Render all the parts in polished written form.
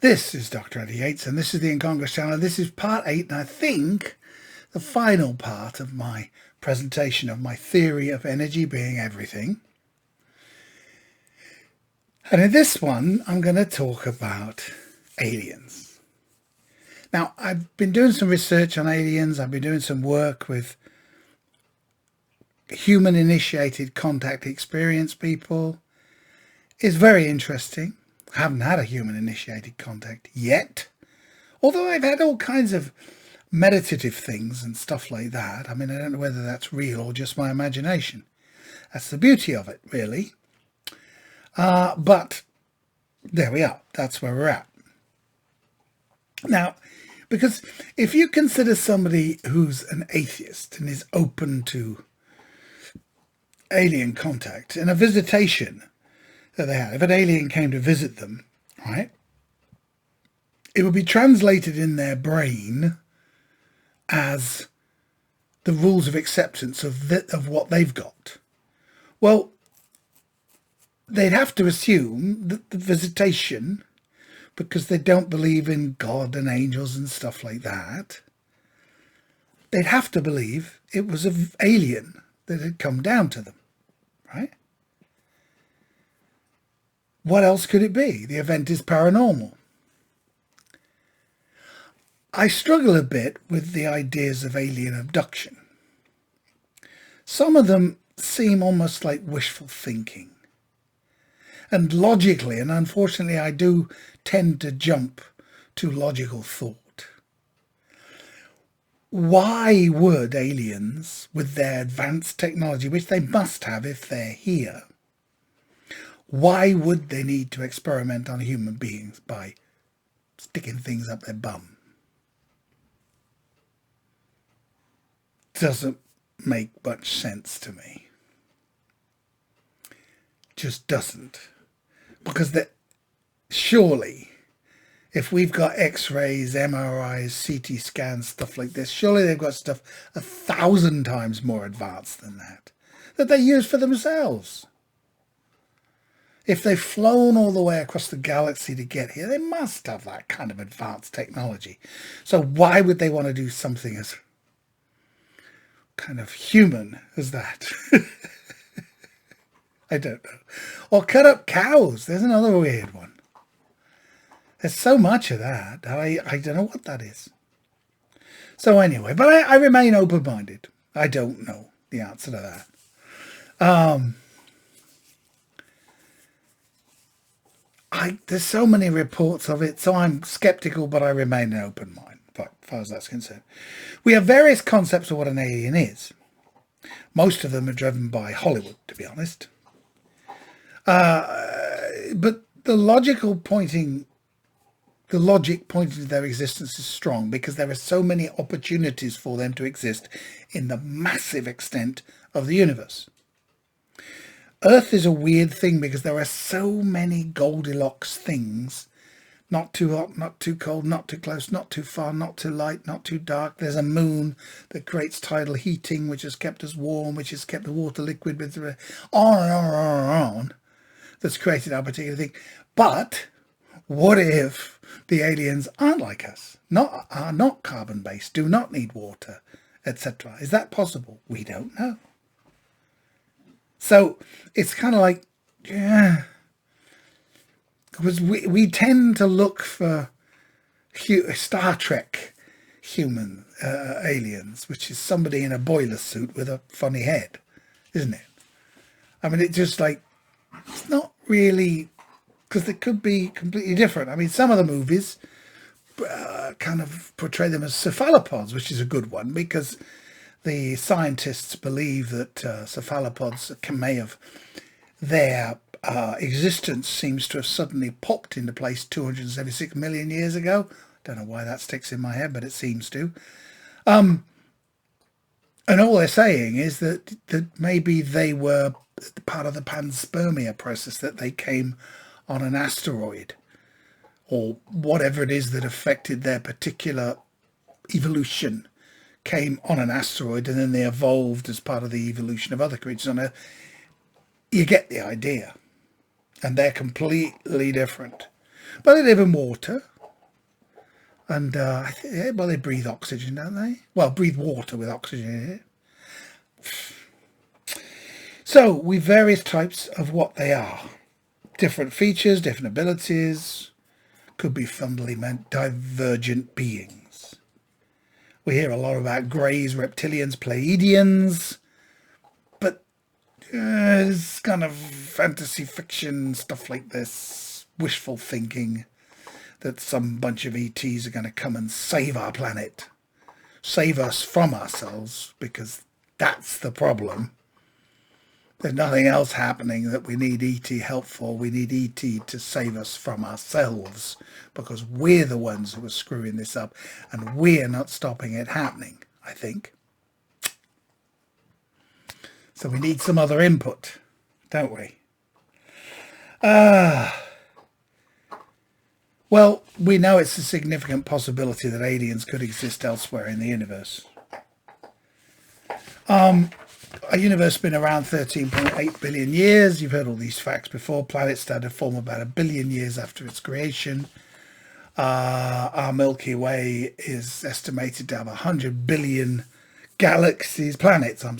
This is Dr. Eddie Yates, and this is the Incongruous Channel. This is part 8, and I think the final part of my presentation of my theory of energy being everything. And in this one, I'm going to talk about aliens. Now, I've been doing some research on aliens. I've been doing some work with human-initiated contact experience people. It's very interesting. I haven't had a human-initiated contact yet, although I've had all kinds of meditative things and stuff like that. I mean, I don't know whether that's real or just my imagination. That's the beauty of it, really. But there we are. That's where we're at. Now, because if you consider somebody who's an atheist and is open to alien contact and a visitation that they had, if an alien came to visit them, right, it would be translated in their brain as the rules of acceptance of what they've got. Well, they'd have to assume that the visitation, because they don't believe in God and angels and stuff like that, they'd have to believe it was an alien that had come down to them, right? What else could it be? The event is paranormal. I struggle a bit with the ideas of alien abduction. Some of them seem almost like wishful thinking. And logically, and unfortunately I do tend to jump to logical thought. Why would aliens, with their advanced technology, which they must have if they're here, why would they need to experiment on human beings by sticking things up their bum? Doesn't make much sense to me. Just doesn't. Because surely, if we've got X-rays, MRIs, CT scans, stuff like this, surely they've got stuff 1,000 times more advanced than that they use for themselves. If they've flown all the way across the galaxy to get here, they must have that kind of advanced technology. So why would they want to do something as kind of human as that? I don't know. Or cut up cows. There's another weird one. There's so much of that. I don't know what that is. So anyway, but I remain open-minded. I don't know the answer to that. There's so many reports of it, so I'm skeptical, but I remain an open mind, as far as that's concerned. We have various concepts of what an alien is. Most of them are driven by Hollywood, to be honest. But the logic pointing to their existence is strong because there are so many opportunities for them to exist in the massive extent of the universe. Earth is a weird thing because there are so many Goldilocks things. Not too hot, not too cold, not too close, not too far, not too light, not too dark. There's a moon that creates tidal heating, which has kept us warm, which has kept the water liquid, with on and on and on and on. That's created our particular thing. But what if the aliens aren't like us? Are not carbon-based, do not need water, etc. Is that possible? We don't know. So it's kind of like, yeah, because we tend to look for Star Trek human aliens, which is somebody in a boiler suit with a funny head, isn't it? I mean, it's just like, it's not really, because they could be completely different. I mean, some of the movies kind of portray them as cephalopods, which is a good one because the scientists believe that cephalopods may have, their existence seems to have suddenly popped into place 276 million years ago. Don't know why that sticks in my head, but it seems to. And all they're saying is that maybe they were part of the panspermia process, that they came on an asteroid or whatever it is that affected their particular evolution, came on an asteroid and then they evolved as part of the evolution of other creatures on Earth. You get the idea. And they're completely different. But they live in water. And, well, they breathe oxygen, don't they? Well, breathe water with oxygen in it. So, we've various types of what they are. Different features, different abilities, could be fundamentally divergent beings. We hear a lot about greys, reptilians, Pleiadians, but it's kind of fantasy fiction, stuff like this, wishful thinking that some bunch of ETs are going to come and save our planet, save us from ourselves, because that's the problem. There's nothing else happening that we need ET help for. We need ET to save us from ourselves, because we're the ones who are screwing this up and we're not stopping it happening, I think. So we need some other input, don't we? Well, we know it's a significant possibility that aliens could exist elsewhere in the universe. Our universe has been around 13.8 billion years. You've heard all these facts before. Planets started to form about 1 billion years after its creation. Our Milky Way is estimated to have 100 billion planets, and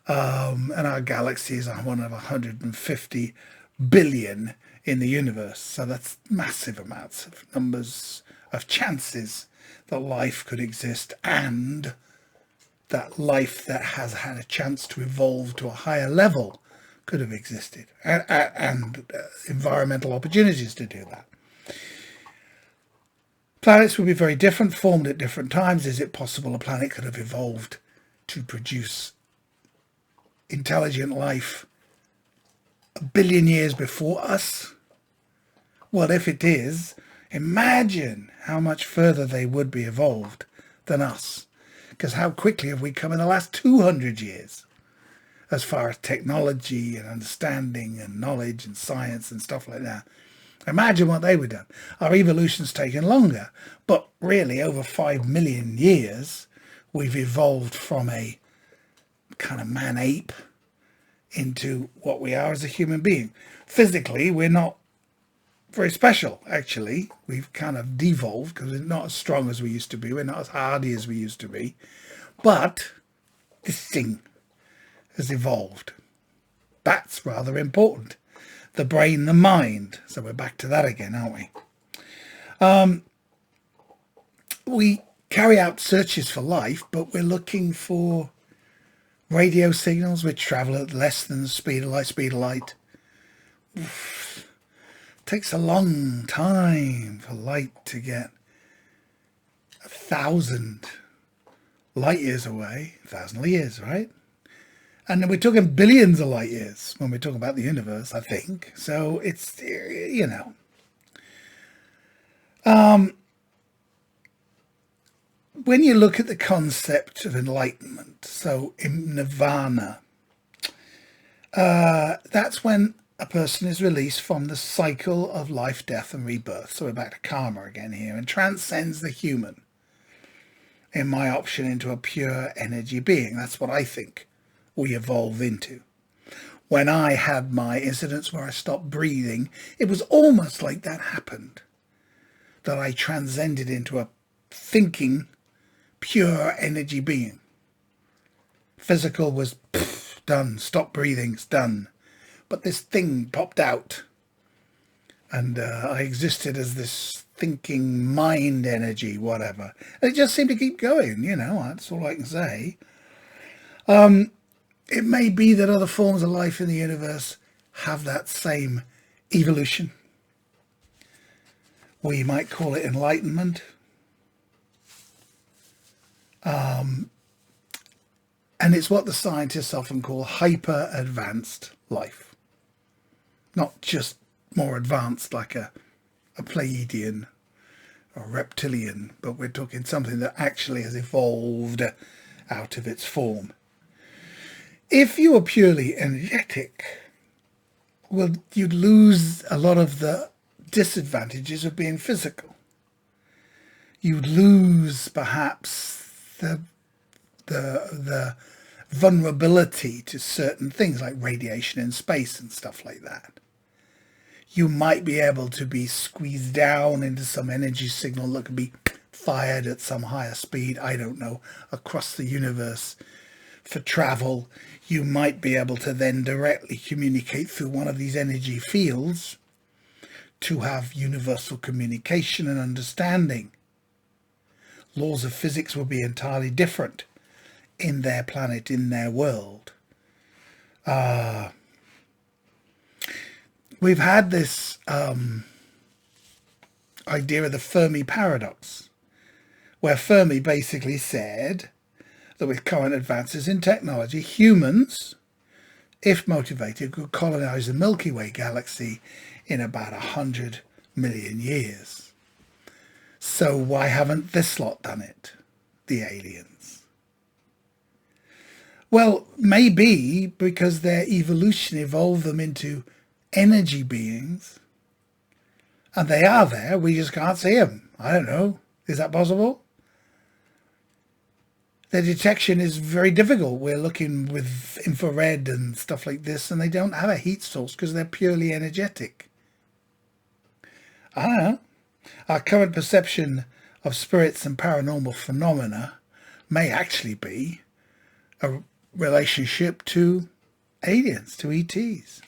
our galaxy is one of 150 billion in the universe. So that's massive amounts of numbers of chances that life could exist, and that life that has had a chance to evolve to a higher level could have existed, and environmental opportunities to do that. Planets would be very different, formed at different times. Is it possible a planet could have evolved to produce intelligent life 1 billion years before us? Well, if it is, imagine how much further they would be evolved than us. Because how quickly have we come in the last 200 years as far as technology and understanding and knowledge and science and stuff like that. Imagine what they would have done. Our evolution's taken longer, but really over 5 million years, we've evolved from a kind of man-ape into what we are as a human being. Physically, we're not very special, actually. We've kind of devolved because we're not as strong as we used to be. We're not as hardy as we used to be. But this thing has evolved. That's rather important. The brain, the mind. So we're back to that again, aren't we? We carry out searches for life, but we're looking for radio signals which travel at less than the speed of light. Takes a long time for light to get 1,000 light years away, 1,000 years, right? And then we're talking billions of light years when we're talking about the universe, I think. So it's, you know. When you look at the concept of enlightenment, so in nirvana, that's when a person is released from the cycle of life, death and rebirth. So we're back to karma again here, and transcends the human, in my option, into a pure energy being. That's what I think we evolve into. When I had my incidents where I stopped breathing, it was almost like that happened, that I transcended into a thinking, pure energy being. Physical was done, stop breathing, it's done. But this thing popped out, and I existed as this thinking mind energy, whatever. And it just seemed to keep going, you know, that's all I can say. It may be that other forms of life in the universe have that same evolution. We might call it enlightenment. And it's what the scientists often call hyper-advanced life. Not just more advanced like a Pleiadian or reptilian, but we're talking something that actually has evolved out of its form. If you were purely energetic, well, you'd lose a lot of the disadvantages of being physical. You'd lose perhaps the vulnerability to certain things like radiation in space and stuff like that. you might be able to be squeezed down into some energy signal that could be fired at some higher speed, I don't know, across the universe for travel. You might be able to then directly communicate through one of these energy fields to have universal communication and understanding. Laws of physics will be entirely different in their planet, in their world. We've had this idea of the Fermi Paradox, where Fermi basically said that with current advances in technology, humans, if motivated, could colonize the Milky Way galaxy in about 100 million years. So why haven't this lot done it, the aliens? Well, maybe because their evolution evolved them into energy beings, and they are there, we just can't see them. I don't know. Is that possible? Their detection is very difficult. We're looking with infrared and stuff like this, and they don't have a heat source because they're purely energetic. I don't know. Our current perception of spirits and paranormal phenomena may actually be a relationship to aliens, to ETs.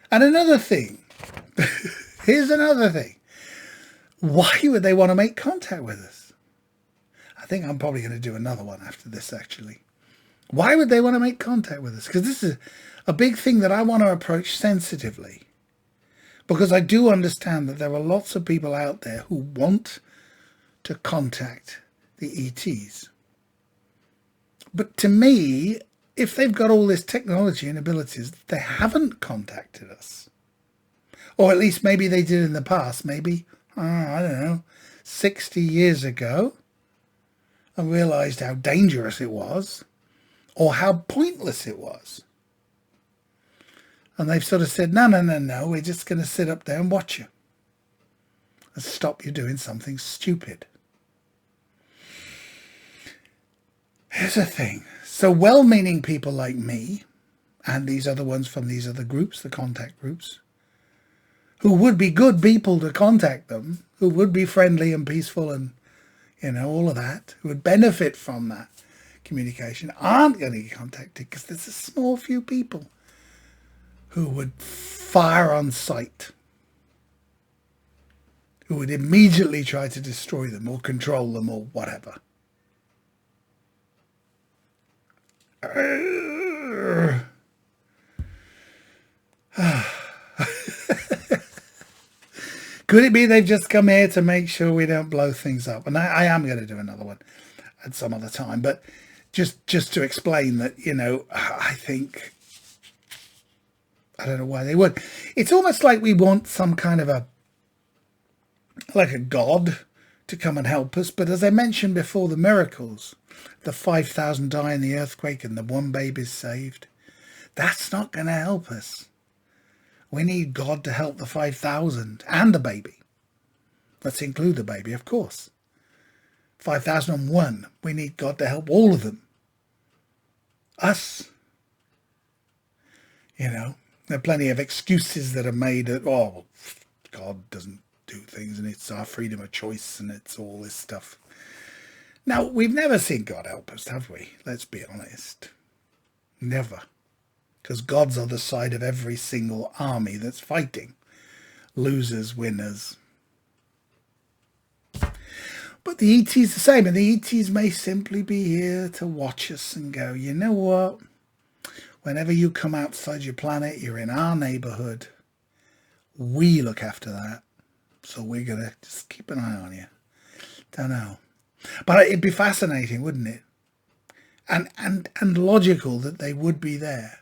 And another thing, here's another thing. Why would they want to make contact with us? I think I'm probably going to do another one after this, actually. Why would they want to make contact with us? Because this is a big thing that I want to approach sensitively. Because I do understand that there are lots of people out there who want to contact the ETs. But to me, if they've got all this technology and abilities, they haven't contacted us. Or at least maybe they did in the past, maybe, I don't know, 60 years ago, and realized how dangerous it was, or how pointless it was. And they've sort of said, no, we're just going to sit up there and watch you and stop you doing something stupid. Here's the thing. So well-meaning people like me and these other ones from these other groups, the contact groups, who would be good people to contact them, who would be friendly and peaceful and, all of that, who would benefit from that communication, aren't going to get contacted because there's a small few people who would fire on sight, who would immediately try to destroy them or control them or whatever. Could it be they've just come here to make sure we don't blow things up? And I am going to do another one at some other time, but just to explain that, I think, I don't know why they would. It's almost like we want some kind of a god to come and help us. But as I mentioned before, the miracles, the 5,000 die in the earthquake and the one baby's saved, that's not going to help us. We need God to help the 5,000 and the baby. Let's include the baby, of course. 5,001. We need God to help all of them. Us. There are plenty of excuses that are made that, God doesn't do things and it's our freedom of choice and it's all this stuff. Now, we've never seen God help us, have we? Let's be honest. Never. Because God's on the side of every single army that's fighting. Losers, winners. But the ET's the same, and the ETs may simply be here to watch us and go, you know what? Whenever you come outside your planet, you're in our neighborhood. We look after that. So we're going to just keep an eye on you. Don't know. But it'd be fascinating, wouldn't it? And logical that they would be there.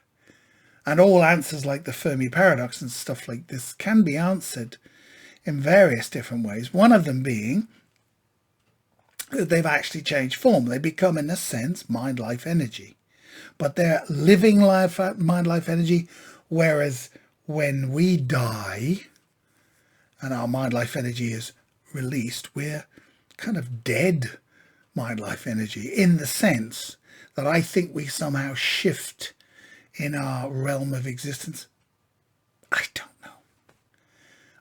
And all answers like the Fermi Paradox and stuff like this can be answered in various different ways. One of them being that they've actually changed form. They become, in a sense, mind-life energy. But they're living life, mind-life energy, whereas when we die and our mind-life energy is released, we're kind of dead mind-life energy, in the sense that I think we somehow shift in our realm of existence I don't know.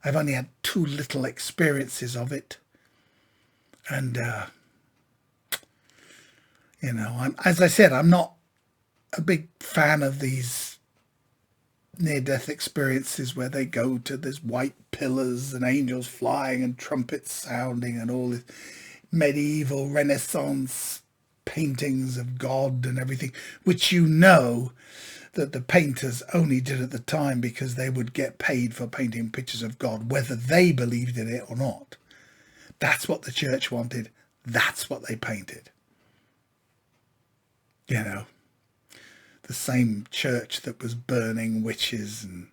I've only had too little experiences of it. And, you know, as I said, I'm not a big fan of these near-death experiences where they go to these white pillars and angels flying and trumpets sounding and all this medieval Renaissance paintings of God and everything, which you know that the painters only did at the time because they would get paid for painting pictures of God, whether they believed in it or not. That's what the church wanted. That's what they painted. You know, the same church that was burning witches and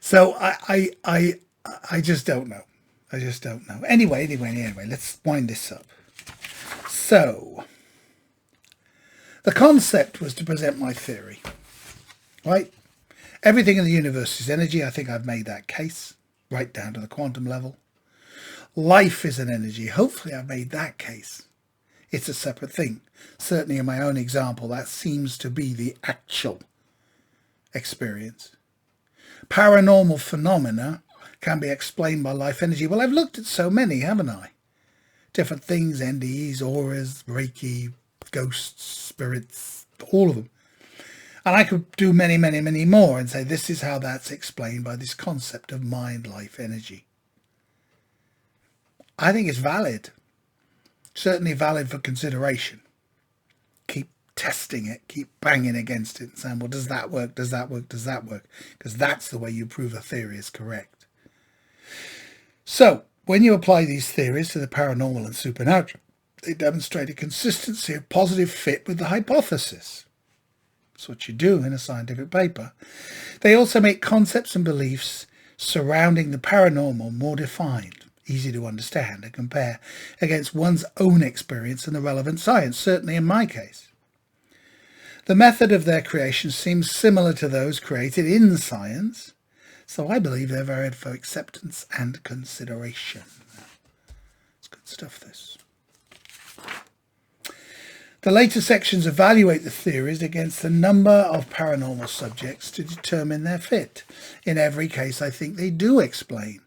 so I just don't know. I just don't know. Anyway, let's wind this up. So the concept was to present my theory, right? Everything in the universe is energy. I think I've made that case right down to the quantum level. Life is an energy. Hopefully I've made that case. It's a separate thing. Certainly in my own example, that seems to be the actual experience. Paranormal phenomena can be explained by life energy. Well, I've looked at so many, haven't I? Different things, NDEs, auras, Reiki, ghosts, spirits, all of them. And I could do many, many, many more and say this is how that's explained by this concept of mind, life, energy. I think it's valid. Certainly valid for consideration. Keep testing it, keep banging against it and saying, well, does that work? Does that work? Does that work? Because that's the way you prove a theory is correct. So when you apply these theories to the paranormal and supernatural, they demonstrate a consistency of positive fit with the hypothesis. That's what you do in a scientific paper. They also make concepts and beliefs surrounding the paranormal more defined, easy to understand and compare against one's own experience and the relevant science, certainly in my case. The method of their creation seems similar to those created in science, so I believe they're valid for acceptance and consideration. It's good stuff, this. The later sections evaluate the theories against the number of paranormal subjects to determine their fit. In every case, I think they do explain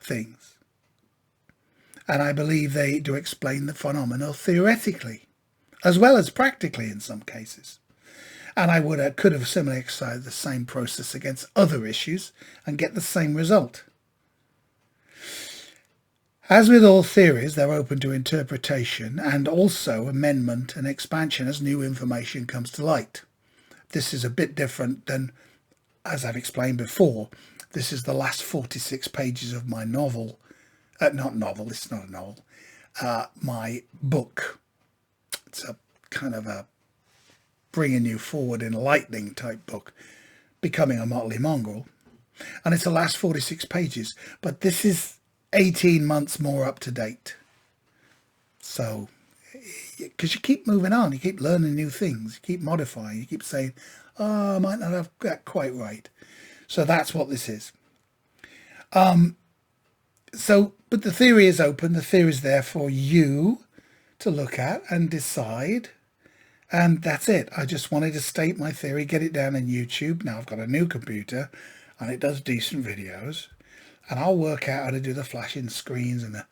things. And I believe they do explain the phenomena theoretically, as well as practically in some cases. And I could have similarly exercised the same process against other issues and get the same result. As with all theories, they're open to interpretation and also amendment and expansion as new information comes to light. This is a bit different than, as I've explained before, this is the last 46 pages of my novel. Not novel, it's not a novel. My book. It's a kind of a bringing you forward, enlightening type book, Becoming a Motley Mongrel. And it's the last 46 pages. But this is 18 months more up to date. So, because you keep moving on, you keep learning new things, you keep modifying, you keep saying, oh, I might not have that quite right. So that's what this is. But the theory is open. The theory is there for you to look at and decide. And that's it. I just wanted to state my theory, get it down on YouTube. Now I've got a new computer and it does decent videos. And I'll work out how to do the flashing screens and the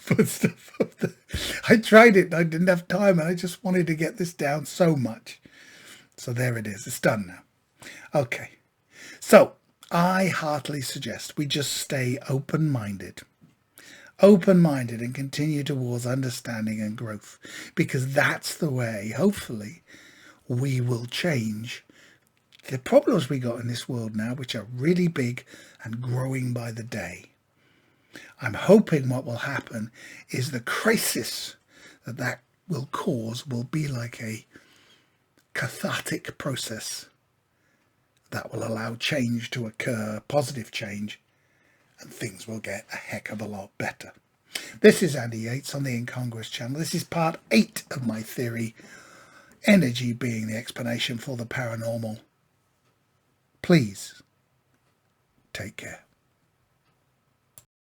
put stuff up there. I tried it and I didn't have time and I just wanted to get this down so much. So there it is. It's done now. Okay. So I heartily suggest we just stay open-minded and continue towards understanding and growth, because that's the way, hopefully, we will change the problems we got in this world now, which are really big and growing by the day. I'm hoping what will happen is the crisis that will cause will be like a cathartic process that will allow change to occur, positive change, and things will get a heck of a lot better. This is Andy Yates on the Incongruous channel. This is part 8 of my theory, energy being the explanation for the paranormal. Please take care.